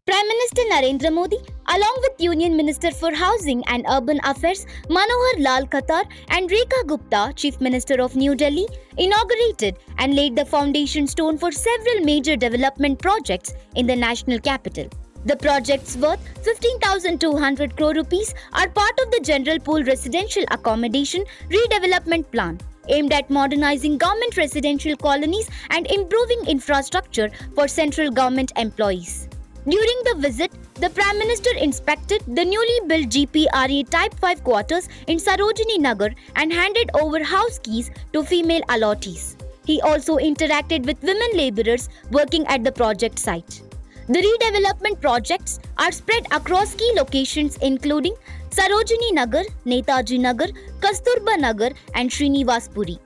Prime Minister Narendra Modi, along with Union Minister for Housing and Urban Affairs Manohar Lal Khattar and Rekha Gupta, Chief Minister of New Delhi, inaugurated and laid the foundation stone for several major development projects in the national capital. The projects worth 15,200 crore rupees are part of the General Pool Residential Accommodation Redevelopment Plan, aimed at modernizing government residential colonies and improving infrastructure for central government employees. During the visit, the Prime Minister inspected the newly built GPRA Type 5 quarters in Sarojini Nagar and handed over house keys to female allottees. He also interacted with women labourers working at the project site. The redevelopment projects are spread across key locations including Sarojini Nagar, Netaji Nagar, Kasturba Nagar and Srinivaspuri.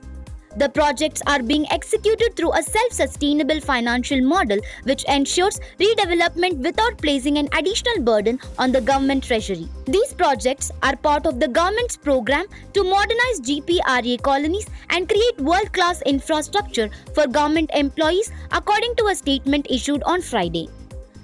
The projects are being executed through a self-sustainable financial model which ensures redevelopment without placing an additional burden on the government treasury. These projects are part of the government's program to modernize GPRA colonies and create world-class infrastructure for government employees, according to a statement issued on Friday.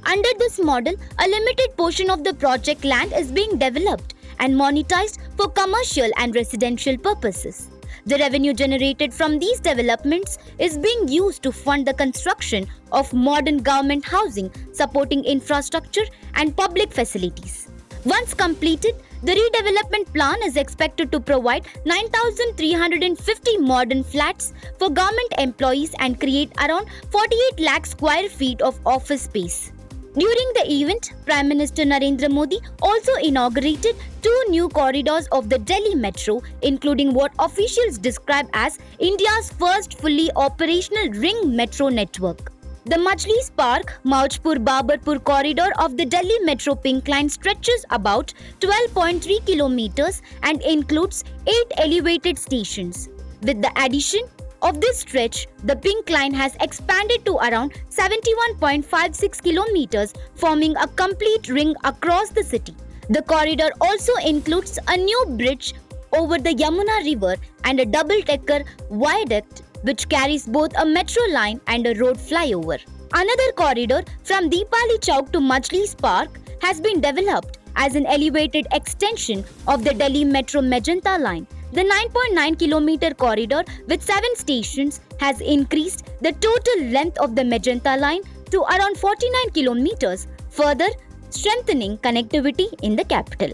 Under this model, a limited portion of the project land is being developed and monetized for commercial and residential purposes. The revenue generated from these developments is being used to fund the construction of modern government housing, supporting infrastructure and public facilities. Once completed, the redevelopment plan is expected to provide 9,350 modern flats for government employees and create around 48 lakh square feet of office space. During the event, Prime Minister Narendra Modi also inaugurated 2 new corridors of the Delhi Metro, including what officials describe as India's first fully operational ring metro network. The Majlis Park, Maujpur-Babarpur corridor of the Delhi Metro Pink Line stretches about 12.3 kilometers and includes 8 elevated stations. With the addition of this stretch, the Pink Line has expanded to around 71.56 kilometers, forming a complete ring across the city. The corridor also includes a new bridge over the Yamuna River and a double-decker viaduct which carries both a metro line and a road flyover. Another corridor from Deepali Chowk to Majlis Park has been developed as an elevated extension of the Delhi Metro Magenta line. The 9.9 kilometer corridor with 7 stations has increased the total length of the Magenta line to around 49 kilometers, further strengthening connectivity in the capital.